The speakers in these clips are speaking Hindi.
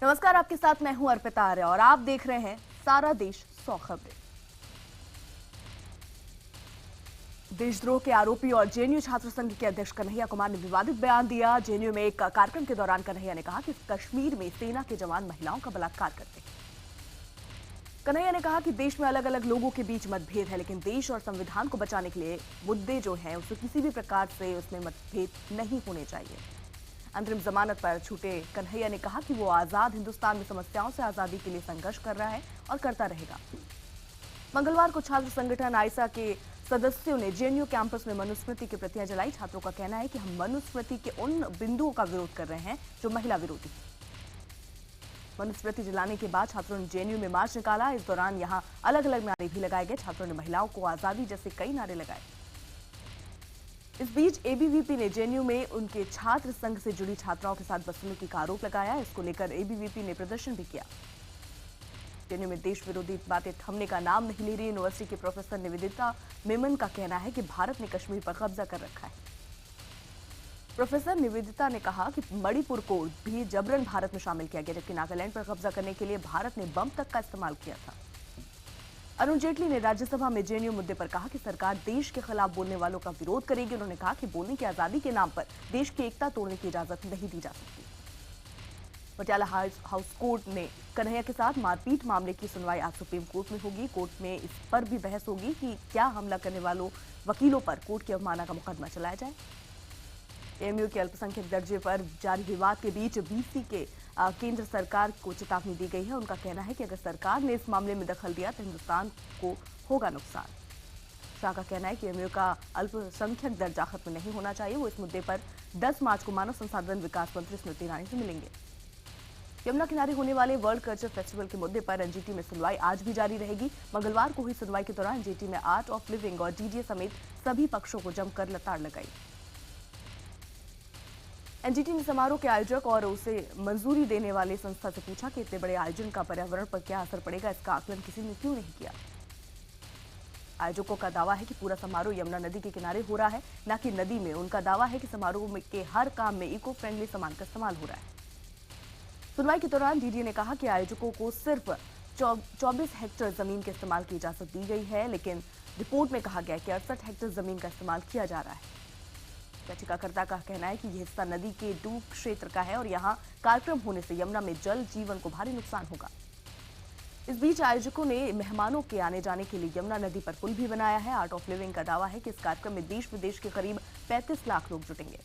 नमस्कार, आपके साथ मैं हूं अर्पिता आर्य और आप देख रहे हैं सारा देश 100 खबरें। देशद्रोह के आरोपी और जेएनयू छात्र संघ के अध्यक्ष कन्हैया कुमार ने विवादित बयान दिया। जेएनयू में एक कार्यक्रम के दौरान कन्हैया ने कहा कि कश्मीर में सेना के जवान महिलाओं का बलात्कार करते हैं। कन्हैया ने कहा कि देश में अलग अलग लोगों के बीच मतभेद है, लेकिन देश और संविधान को बचाने के लिए मुद्दे जो हैं उसे किसी भी प्रकार से उसमें मतभेद नहीं होने चाहिए। अंतरिम जमानत पर छूटे कन्हैया ने कहा कि वो आजाद हिंदुस्तान में समस्याओं से आजादी के लिए संघर्ष कर रहा है और करता रहेगा। मंगलवार को छात्र संगठन आइसा के सदस्यों ने जेएनयू कैंपस में मनुस्मृति की प्रतियां जलाई। छात्रों का कहना है कि हम मनुस्मृति के उन बिंदुओं का विरोध कर रहे हैं जो महिला विरोधी है। मनुस्मृति जलाने के बाद छात्रों ने जेएनयू में मार्च निकाला। इस दौरान यहां अलग अलग नारे भी लगाए गए। छात्रों ने महिलाओं को आजादी जैसे कई नारे लगाए। इस बीच एबीवीपी ने जेएनयू में उनके छात्र संघ से जुड़ी छात्राओं के साथ बदसलूकी का आरोप लगाया। इसको लेकर एबीवीपी ने प्रदर्शन भी किया। जेएनयू में देश विरोधी बातें थमने का नाम नहीं ले रही। यूनिवर्सिटी के प्रोफेसर निवेदिता मेमन का कहना है कि भारत ने कश्मीर पर कब्जा कर रखा है। प्रोफेसर निवेदिता ने कहा कि मणिपुर को भी जबरन भारत में शामिल किया गया, जबकि नागालैंड पर कब्जा करने के लिए भारत ने बम तक का इस्तेमाल किया था। अरुण जेटली ने राज्यसभा में जेएनयू मुद्दे पर कहा कि सरकार देश के खिलाफ बोलने वालों का विरोध करेगी। उन्होंने कहा कि बोलने की आजादी के नाम पर देश की एकता तोड़ने की इजाजत नहीं दी जा सकती। पटियाला हाउस कोर्ट ने कन्हैया के साथ मारपीट मामले की सुनवाई आज सुप्रीम कोर्ट में होगी। कोर्ट में इस पर भी बहस होगी कि क्या हमला करने वालों वकीलों पर कोर्ट की अवमानना का मुकदमा चलाया जाए। एएमयू के अल्पसंख्यक दर्जे पर जारी विवाद के बीच बीसी के केंद्र सरकार को चेतावनी दी गई है। उनका कहना है कि अगर सरकार ने इस मामले में दखल दिया तो हिंदुस्तान को होगा नुकसान। शाह का कहना है कि एएमयू का अल्पसंख्यक दर्जा खत्म नहीं होना चाहिए। वो इस मुद्दे पर 10 मार्च को मानव संसाधन विकास मंत्री स्मृति ईरानी से मिलेंगे। यमुना किनारे होने वाले वर्ल्ड कल्चर फेस्टिवल के मुद्दे पर एनजीटी में सुनवाई आज भी जारी रहेगी। मंगलवार को हुई सुनवाई के दौरान एनजीटी में आर्ट ऑफ लिविंग और डीडीए समेत सभी पक्षों को जमकर लताड़ लगाई। एनजीटी ने समारोह के आयोजक और उसे मंजूरी देने वाली संस्था से पूछा कि इतने बड़े आयोजन का पर्यावरण पर क्या असर पड़ेगा, इसका आकलन किसी ने क्यों नहीं किया। आयोजकों का दावा है कि पूरा समारोह यमुना नदी के किनारे हो रहा है, न कि नदी में। उनका दावा है कि समारोह के हर काम में इको फ्रेंडली सामान का इस्तेमाल हो रहा है। सुनवाई के दौरान डीडीए ने कहा कि आयोजकों को सिर्फ 24 हेक्टेयर जमीन के इस्तेमाल की इजाजत दी गई है, लेकिन रिपोर्ट में कहा गया कि 68 हेक्टेयर जमीन का इस्तेमाल किया जा रहा है। याचिकाकर्ता का कहना है कि यह हिस्सा नदी के डूब क्षेत्र का है और यहां कार्यक्रम होने से यमुना में जल जीवन को भारी नुकसान होगा। इस बीच आयोजकों ने मेहमानों के आने जाने के लिए यमुना नदी पर पुल भी बनाया है। आर्ट ऑफ लिविंग का दावा है कि इस कार्यक्रम में देश विदेश के करीब 35 लाख लोग जुटेंगे।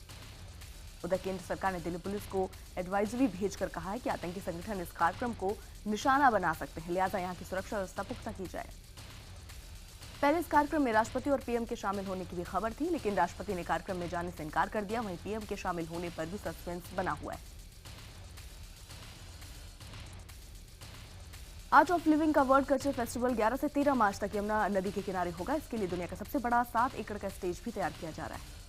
उधर केंद्र सरकार ने दिल्ली पुलिस को एडवाइजरी भेजकर कहा है कि आतंकी संगठन इस कार्यक्रम को निशाना बना सकते हैं, लिहाजा यहां की सुरक्षा व्यवस्था पुख्ता की जाए। पहले इस कार्यक्रम में राष्ट्रपति और पीएम के शामिल होने की भी खबर थी, लेकिन राष्ट्रपति ने कार्यक्रम में जाने से इनकार कर दिया। वहीं पीएम के शामिल होने पर भी सस्पेंस बना हुआ है। आर्ट ऑफ लिविंग का वर्ल्ड कल्चर फेस्टिवल 11 से 13 मार्च तक यमुना नदी के किनारे होगा। इसके लिए दुनिया का सबसे बड़ा 7 एकड़ का स्टेज भी तैयार किया जा रहा है।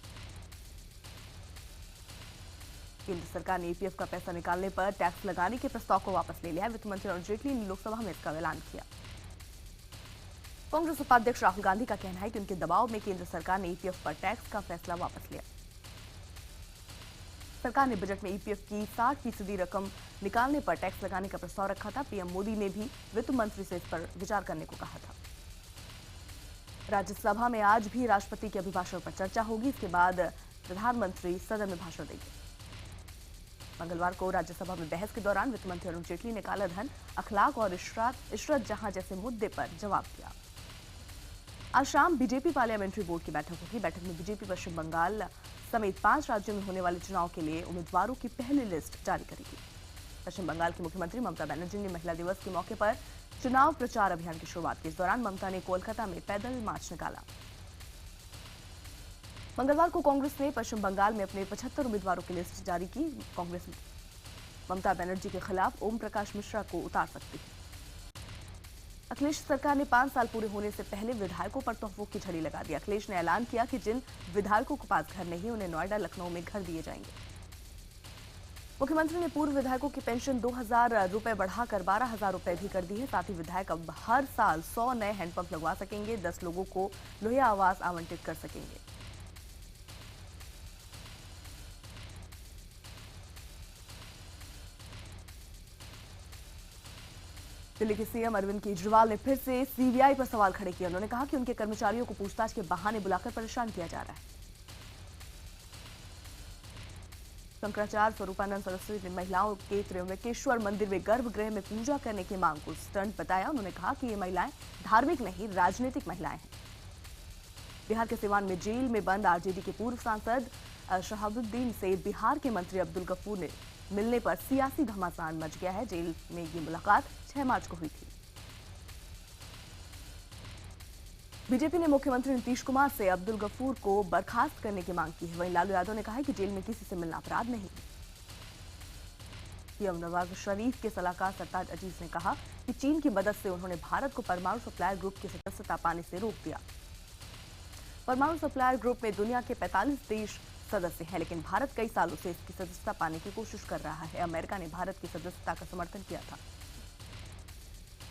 केंद्र सरकार ने ईपीएफ का पैसा निकालने पर टैक्स लगाने के प्रस्ताव को वापस ले लिया है। वित्त मंत्री अरुण जेटली ने लोकसभा में इसका ऐलान किया। कांग्रेस उपाध्यक्ष राहुल गांधी का कहना है कि उनके दबाव में केंद्र सरकार ने ईपीएफ पर टैक्स का फैसला वापस लिया। सरकार ने बजट में ईपीएफ की 60% रकम निकालने पर टैक्स लगाने का प्रस्ताव रखा था। पीएम मोदी ने भी वित्त मंत्री से इस पर विचार करने को कहा था। राज्यसभा में आज भी राष्ट्रपति के अभिभाषण पर चर्चा होगी। इसके बाद प्रधानमंत्री सदन में भाषण देंगे। मंगलवार को राज्यसभा में बहस के दौरान वित्त मंत्री अरुण जेटली ने काला धन, अखलाक और इशरत जहां जैसे मुद्दे पर जवाब दिया। आज शाम बीजेपी पार्लियामेंट्री बोर्ड की बैठक होगी। बैठक में बीजेपी पश्चिम बंगाल समेत 5 राज्यों में होने वाले चुनाव के लिए उम्मीदवारों की पहली लिस्ट जारी करेगी। पश्चिम बंगाल की मुख्यमंत्री ममता बनर्जी ने महिला दिवस के मौके पर चुनाव प्रचार अभियान की शुरुआत की। इस दौरान ममता ने कोलकाता में पैदल मार्च निकाला। मंगलवार को कांग्रेस ने पश्चिम बंगाल में अपने 75 उम्मीदवारों की लिस्ट जारी की। कांग्रेस ममता बनर्जी के खिलाफ ओम प्रकाश मिश्रा को उतार सकती है। अखिलेश सरकार ने 5 साल पूरे होने से पहले विधायकों पर तोहफों की झड़ी लगा दी। अखिलेश ने ऐलान किया कि जिन विधायकों के पास घर नहीं, उन्हें नोएडा, लखनऊ में घर दिए जाएंगे। मुख्यमंत्री ने पूर्व विधायकों की पेंशन 2000 रुपए बढ़ाकर 12,000 रुपए भी कर दी है। साथ ही विधायक अब हर साल 100 नए हैंडपंप लगवा सकेंगे। 10 लोगों को लोहिया आवास आवंटित कर सकेंगे। दिल्ली के सीएम अरविंद केजरीवाल ने फिर से सीबीआई पर सवाल खड़े किए। उन्होंने कहा कि उनके कर्मचारियों को पूछताछ के बहाने बुलाकर परेशान किया जा रहा है। शंकराचार्य स्वरूपानंद सरस्वती ने महिलाओं के त्र्यंबकेश्वर मंदिर में गर्भगृह में पूजा करने की मांग को स्टंट बताया। उन्होंने कहा कि ये महिलाएं धार्मिक नहीं, राजनीतिक महिलाएं हैं। बिहार के सिवान में जेल में बंद आरजेडी के पूर्व सांसद शहाबुद्दीन से बिहार के मंत्री अब्दुल गफूर ने मिलने पर सियासी घमासान मच गया है। जेल में ये मुलाकात 6 मार्च को हुई थी। बीजेपी ने मुख्यमंत्री नीतीश कुमार से अब्दुल गफूर को बर्खास्त करने की मांग की है। वहीं लालू यादव ने कहा है कि जेल में किसी से मिलना अपराध नहीं। पीएम नवाज शरीफ के सलाहकार सरताज अजीज ने कहा कि चीन की मदद से उन्होंने भारत को परमाणु सप्लायर ग्रुप की सदस्यता पाने से रोक दिया। परमाणु सप्लायर ग्रुप में दुनिया के 45 देश सदस्य हैं, लेकिन भारत कई सालों से इसकी सदस्यता पाने की कोशिश कर रहा है। अमेरिका ने भारत की सदस्यता का समर्थन किया था।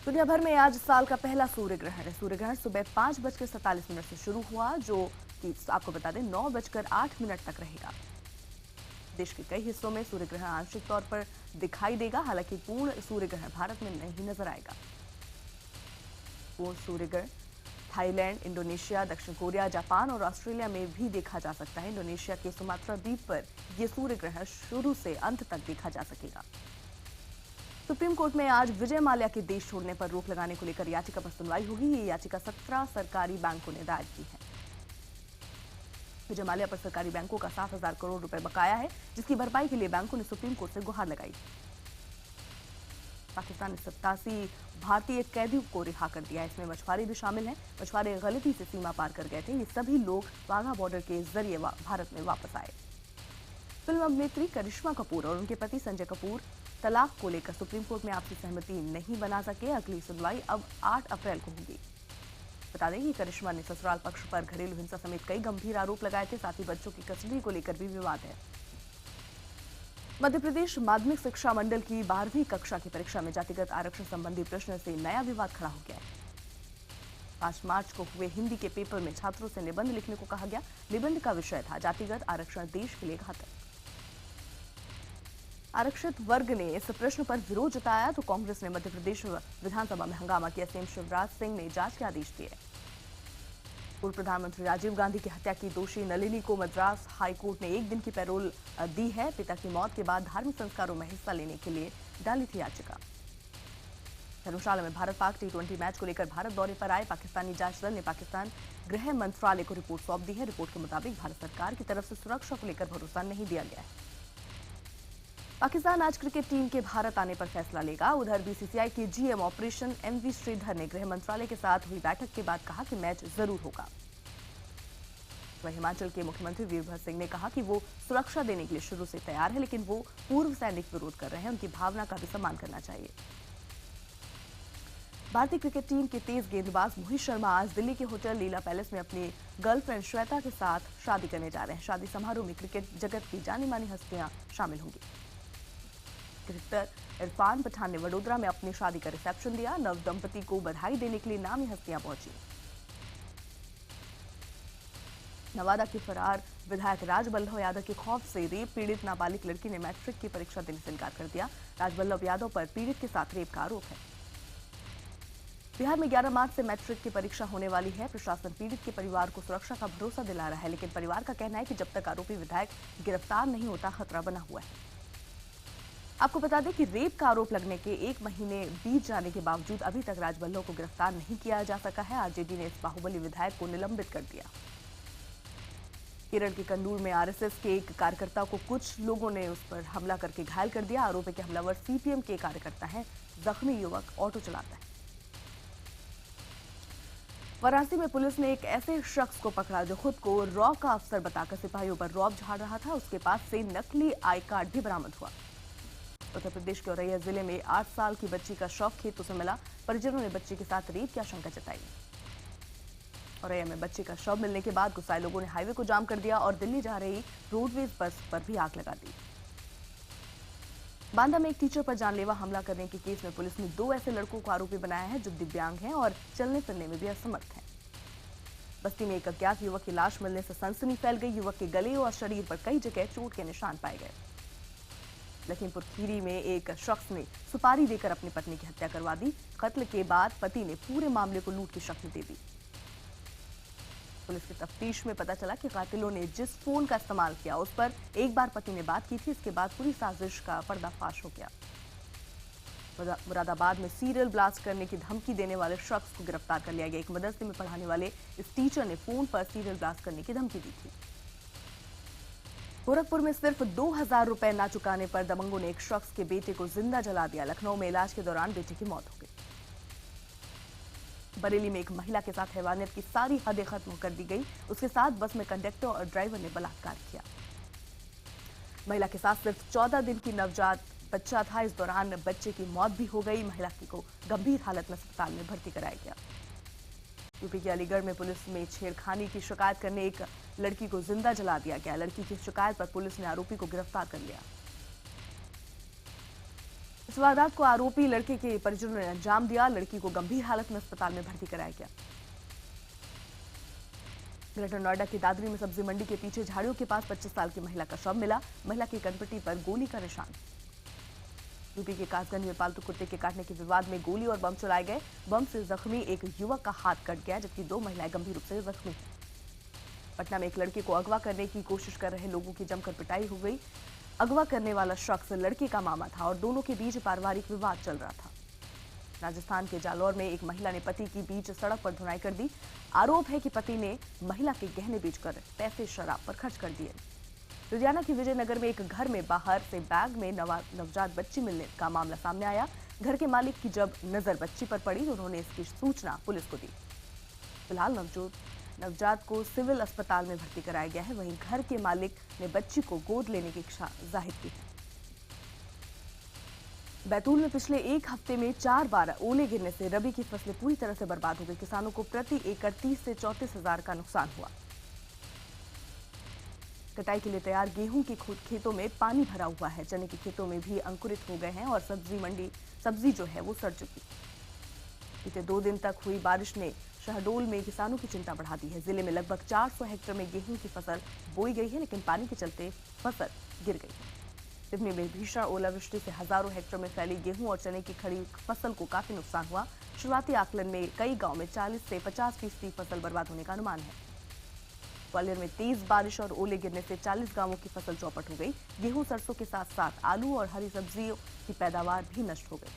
दुनिया भर में आज साल का पहला सूर्य ग्रहण है। सूर्य ग्रहण सुबह 5:47 से शुरू हुआ, जो कि आपको बता दें 9:08 तक रहेगा। देश के कई हिस्सों में सूर्य ग्रहण आंशिक तौर पर दिखाई देगा, हालांकि पूर्ण सूर्य ग्रहण भारत में नहीं नजर आएगा। पूर्ण सूर्य ग्रहण थाईलैंड, इंडोनेशिया, दक्षिण कोरिया, जापान और ऑस्ट्रेलिया में भी देखा जा सकता है। इंडोनेशिया के सुमात्रा द्वीप पर यह सूर्य ग्रहण शुरू से अंत तक देखा जा सकेगा। सुप्रीम कोर्ट में आज विजय माल्या के देश छोड़ने पर रोक लगाने को लेकर याचिका पर सुनवाई होगी। ये याचिका 17 सरकारी बैंकों ने दायर की है। विजय माल्या पर सरकारी बैंकों का 7,000 करोड़ रुपए बकाया है, जिसकी भरपाई के लिए बैंकों ने सुप्रीम कोर्ट से गुहार लगाई। पाकिस्तान ने 87 भारतीय कैदियों को रिहा कर दिया। इसमें मछुआरे भी शामिल हैं। मछुआरे गलती से सीमा पार कर गए थे। ये सभी लोग वाघा बॉर्डर के जरिए भारत में वापस आए। फिल्म अभिनेत्री करिश्मा कपूर और उनके पति संजय कपूर तलाक को लेकर सुप्रीम कोर्ट में आपसी सहमति नहीं बना सके। अगली सुनवाई अब 8 अप्रैल को होगी। बता दें कि करिश्मा ने ससुराल पक्ष पर घरेलू हिंसा समेत कई गंभीर आरोप लगाए थे। साथ ही बच्चों की कस्टडी को लेकर भी विवाद है। मध्य प्रदेश माध्यमिक शिक्षा मंडल की 12वीं कक्षा की परीक्षा में जातिगत आरक्षण संबंधी प्रश्न से नया विवाद खड़ा हो गया है। 5 मार्च को हुए हिंदी के पेपर में छात्रों से निबंध लिखने को कहा गया। निबंध का विषय था जातिगत आरक्षण देश के लिए घातक। आरक्षित वर्ग ने इस प्रश्न पर विरोध जताया तो कांग्रेस ने मध्य प्रदेश विधानसभा में हंगामा किया। सीएम शिवराज सिंह ने जांच के आदेश दिए। पूर्व प्रधानमंत्री राजीव गांधी की हत्या की दोषी नलिनी को मद्रास हाईकोर्ट ने 1 दिन की पैरोल दी है। पिता की मौत के बाद धार्मिक संस्कारों में हिस्सा लेने के लिए डाली थी याचिका। धर्मशाला में भारत पाक T20 मैच को लेकर भारत दौरे पर आए पाकिस्तानी जांच दल ने पाकिस्तान गृह मंत्रालय को रिपोर्ट सौंप दी है। रिपोर्ट के मुताबिक भारत सरकार की तरफ से सुरक्षा को लेकर भरोसा नहीं दिया गया है। पाकिस्तान आज क्रिकेट टीम के भारत आने पर फैसला लेगा। उधर बीसीसीआई के जीएम ऑपरेशन MV श्रीधर ने गृह मंत्रालय के साथ हुई बैठक के बाद कहा कि मैच जरूर होगा। वहीं हिमाचल के मुख्यमंत्री वीरभद्र सिंह ने कहा कि वो सुरक्षा देने के लिए शुरू से तैयार है, लेकिन वो पूर्व सैनिक विरोध कर रहे हैं, उनकी भावना का भी सम्मान करना चाहिए। भारतीय क्रिकेट टीम के तेज गेंदबाज मोहित शर्मा आज दिल्ली के होटल लीला पैलेस में अपनी गर्लफ्रेंड श्वेता के साथ शादी करने जा रहे हैं। शादी समारोह में क्रिकेट जगत की जानी मानी हस्तियां शामिल होंगी। क्रिकेटर इरफान पठान ने वडोदरा में अपनी शादी का रिसेप्शन दिया। नव दंपति को बधाई देने के लिए नामी हस्तियां पहुंची। नवादा के फरार विधायक राजबल्लभ यादव के खौफ से रेप पीड़ित नाबालिग लड़की ने मैट्रिक की परीक्षा देने से इनकार कर दिया। राजबल्लभ यादव पर पीड़ित के साथ रेप का आरोप है। बिहार में 11 मार्च से मैट्रिक की परीक्षा होने वाली है। प्रशासन पीड़ित के परिवार को सुरक्षा का भरोसा दिला रहा है, लेकिन परिवार का कहना है कि जब तक आरोपी विधायक गिरफ्तार नहीं होता खतरा बना हुआ है। आपको बता दें कि रेप का आरोप लगने के 1 महीने बीत जाने के बावजूद अभी तक राजबल्लभ को गिरफ्तार नहीं किया जा सका है। आरजेडी ने इस बाहुबली विधायक को निलंबित कर दिया। केरल के कन्नूर में आरएसएस के एक कार्यकर्ता को कुछ लोगों ने उस पर हमला करके घायल कर दिया। आरोप है कि हमलावर सीपीएम के कार्यकर्ता हैं। जख्मी युवक ऑटो चलाता है। वाराणसी में पुलिस ने एक ऐसे शख्स को पकड़ा जो खुद को रॉ का अफसर बताकर सिपाहियों पर रौब झाड़ रहा था। उसके पास से नकली आई कार्ड भी बरामद हुआ। उत्तर प्रदेश के औरैया जिले में 8 साल की बच्ची का शव खेतों से मिला। परिजनों ने बच्ची के साथ रेप की आशंका जताई। औरैया में बच्ची का शव मिलने के बाद गुस्साए लोगों ने हाईवे को जाम कर दिया और दिल्ली जा रही रोडवेज बस पर भी आग लगा दी। बांदा में एक टीचर पर जानलेवा हमला करने के केस में पुलिस ने 2 ऐसे लड़कों को आरोपी बनाया है जो दिव्यांग हैं और चलने फिरने में भी असमर्थ हैं। बस्ती में एक अज्ञात युवक की लाश मिलने से सनसनी फैल गई। युवक के गले और शरीर पर कई जगह चोट के निशान पाए गए। लखीमपुर खीरी में एक शख्स ने सुपारी देकर अपनी पत्नी की हत्या करवा दी। कत्ल के बाद पति ने पूरे मामले को लूट की शक्ल दे दी। पुलिस की तफ्तीश में पता चला कि कातिलों ने जिस फोन का इस्तेमाल किया उस पर एक बार पति ने बात की थी। इसके बाद पूरी साजिश का पर्दाफाश हो गया। मुरादाबाद में सीरियल ब्लास्ट करने की धमकी देने वाले शख्स को गिरफ्तार कर लिया गया। एक मदरसे में पढ़ाने वाले इस टीचर ने फोन पर सीरियल ब्लास्ट करने की धमकी दी थी। गोरखपुर में सिर्फ 2000 रुपए ना चुकाने पर दबंगों ने एक शख्स के बेटे को जिंदा जला दिया। लखनऊ में इलाज के दौरान बेटे की मौत हो गई। बरेली में एक महिला के साथ हैवानियत की सारी हदें खत्म कर दी गई। उसके साथ बस में कंडक्टर और ड्राइवर ने बलात्कार किया। महिला के साथ सिर्फ 14 दिन की नवजात बच्चा था। इस दौरान बच्चे की मौत भी हो गई। महिला को गंभीर हालत में अस्पताल में भर्ती कराया गया। यूपी के अलीगढ़ में पुलिस में छेड़खानी की शिकायत करने एक लड़की को जिंदा जला दिया गया। लड़की की शिकायत पर पुलिस ने आरोपी को गिरफ्तार कर लिया। इस वारदात को आरोपी लड़के के परिजनों ने अंजाम दिया। लड़की को गंभीर हालत में अस्पताल में भर्ती कराया गया। ग्रेटर नोएडा की दादरी में सब्जी मंडी के पीछे झाड़ियों के पास 25 साल की महिला का शव मिला। महिला की कनपट्टी पर गोली का निशान। यूपी के कासगंज में पालतू कुत्ते के काटने के विवाद में गोली और बम चलाए गए। बम से जख्मी एक युवक का हाथ कट गया, जबकि 2 महिलाएं गंभीर रूप से जख्मी हैं। पटना में एक लड़के को अगवा करने की कोशिश कर रहे लोगों की जमकर पिटाई हो गई। अगवा करने वाला शख्स लड़के का मामा था और दोनों के बीच पारिवारिक विवाद चल रहा था। राजस्थान के जालौर में एक महिला ने पति की बीच सड़क पर धुनाई कर दी। आरोप है कि पति ने महिला के गहने बेचकर पैसे शराब पर खर्च कर दिए। लुधियाना के विजयनगर में एक घर में बाहर से बैग में नवजात बच्ची मिलने का मामला सामने आया। घर के मालिक की जब नजर बच्ची पर पड़ी तो उन्होंने इसकी सूचना पुलिस को दी। फिलहाल नवजात को सिविल अस्पताल में भर्ती कराया गया है। वहीं घर के मालिक ने बच्ची को गोद लेने की इच्छा जाहिर की है। बैतूल में पिछले एक हफ्ते में 4 बार ओले गिरने से रबी की फसलें पूरी तरह से बर्बाद हो गई। किसानों को प्रति एकड़ 30 से 34 हजार का नुकसान हुआ। कटाई के लिए तैयार गेहूं के खेतों में पानी भरा हुआ है। चने के खेतों में भी अंकुरित हो गए हैं और सब्जी जो है वो सड़ चुकी। बीते 2 दिन तक हुई बारिश ने शहडोल में किसानों की चिंता बढ़ा दी है। जिले में लगभग 400 हेक्टेयर में गेहूं की फसल बोई गई है, लेकिन पानी के चलते फसल गिर गई। सिवनी में भीषण ओलावृष्टि से हजारों हेक्टेयर में फैली गेहूं और चने की खड़ी फसल को काफी नुकसान हुआ। शुरुआती आकलन में कई गांव में 40 से 50% फसल बर्बाद होने का अनुमान है। ग्वालियर में तेज बारिश और ओले गिरने से 40 गांवों की फसल चौपट हो गई। गेहूं, सरसों के साथ साथ आलू और हरी सब्जियों की पैदावार भी नष्ट हो गई।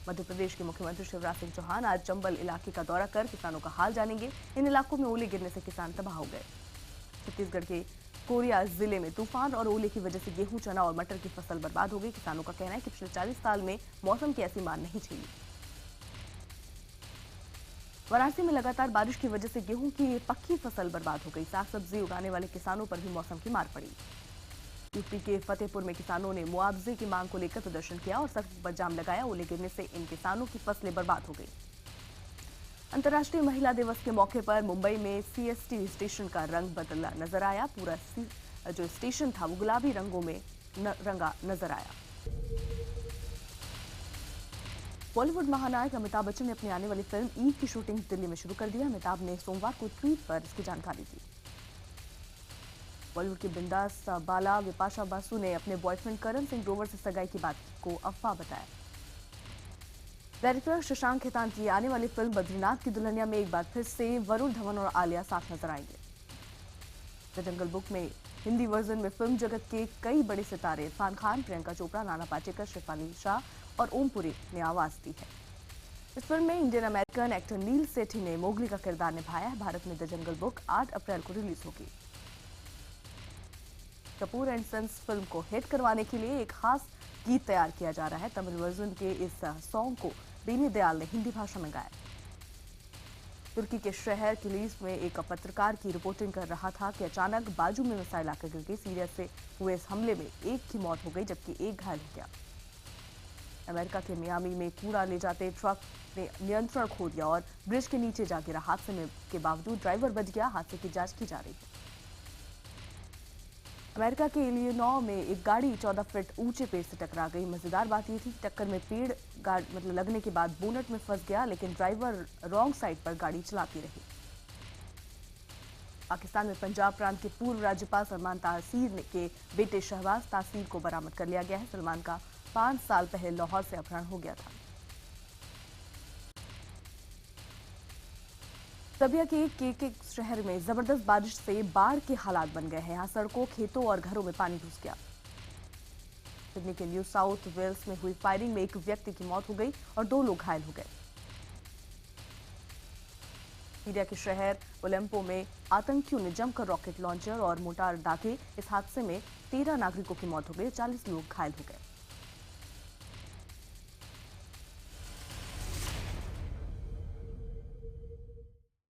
मध्य प्रदेश के मुख्यमंत्री शिवराज सिंह चौहान आज चंबल इलाके का दौरा कर किसानों का हाल जानेंगे। इन इलाकों में ओले गिरने से किसान तबाह हो गए। छत्तीसगढ़ के कोरिया जिले में तूफान और ओले की वजह से गेहूं, चना और मटर की फसल बर्बाद हो गई। किसानों का कहना है कि पिछले 40 साल में मौसम की ऐसी मार नहीं झेली। वाराणसी में लगातार बारिश की वजह से गेहूं की पक्की फसल बर्बाद हो गई। साग सब्जी उगाने वाले किसानों पर भी मौसम की मार पड़ी। यूपी के फतेहपुर में किसानों ने मुआवजे की मांग को लेकर प्रदर्शन किया और सड़क पर जाम लगाया। ओले गिरने से इन किसानों की फसलें बर्बाद हो गई। अंतर्राष्ट्रीय महिला दिवस के मौके पर मुंबई में सीएसटी स्टेशन का रंग बदला नजर आया। पूरा जो स्टेशन था वो गुलाबी रंगों में रंगा नजर आया। बॉलीवुड महानायक अमिताभ बच्चन ने अपनी आने वाली फिल्म ईद की शूटिंग दिल्ली में शुरू कर दी। अमिताभ ने सोमवार को ट्वीट पर इसकी जानकारी दी। बॉलीवुड की बिंदास बाला विपाशा बासु ने अपने बॉयफ्रेंड करण सिंह ग्रोवर से सगाई की बात को अफवाह बताया। डायरेक्टर शशांक खेतान की आने वाली फिल्म बद्रीनाथ की दुल्हनिया में एक बार फिर से वरुण धवन और आलिया साथ नजर आएंगे। द जंगल बुक में हिंदी वर्जन में फिल्म जगत के कई बड़े सितारे इरफान खान, प्रियंका चोपड़ा, नाना पाटेकर, शेफाली शाह और ओम पुरी ने आवाज दी है। इस फिल्म में इंडियन अमेरिकन एक्टर नील सेठी ने मोगली का किरदार निभाया है। भारत में द जंगल बुक 8 अप्रैल को रिलीज होगी। कपूर एंड सन्स फिल्म को हिट करवाने के लिए एक खास गीत तैयार किया जा रहा है। तमिल वर्जन के इस सॉन्ग को बेनी दयाल ने हिंदी भाषा में गाया। तुर्की के शहर किलीस में एक पत्रकार की रिपोर्टिंग कर रहा था कि अचानक बाजू में मिसाइल आकर गिर गई। सीरिया से हुए इस हमले में एक की मौत हो गई, जबकि एक घायल हो गया। अमेरिका के मियामी में कूड़ा ले जाते ट्रक ने नियंत्रण खो दिया और ब्रिज के नीचे जा गिरा। हादसे के बावजूद ड्राइवर बच गया। हादसे की जांच की जा रही है। अमेरिका के इलिनॉ में एक गाड़ी 14 फीट ऊंचे पेड़ से टकरा गई। मजेदार बात यह थी कि टक्कर में पेड़ लगने के बाद बोनट में फंस गया, लेकिन ड्राइवर रॉन्ग साइड पर गाड़ी चलाती रही। पाकिस्तान में पंजाब प्रांत के पूर्व राज्यपाल सलमान तासीर के बेटे शहबाज तासीर को बरामद कर लिया गया है। सलमान का 5 साल पहले लाहौर से अपहरण हो गया था। सबिया के केके शहर में जबरदस्त बारिश से बाढ़ के हालात बन गए हैं। यहां सड़कों, खेतों और घरों में पानी घुस गया। सिडनी के न्यू साउथ वेल्स में हुई फायरिंग में एक व्यक्ति की मौत हो गई और 2 लोग घायल हो गए। सीरिया के शहर ओलंपो में आतंकियों ने जमकर रॉकेट लॉन्चर और मोटार दागे। इस हादसे में 13 नागरिकों की मौत हो गई, 40 लोग घायल हो गए।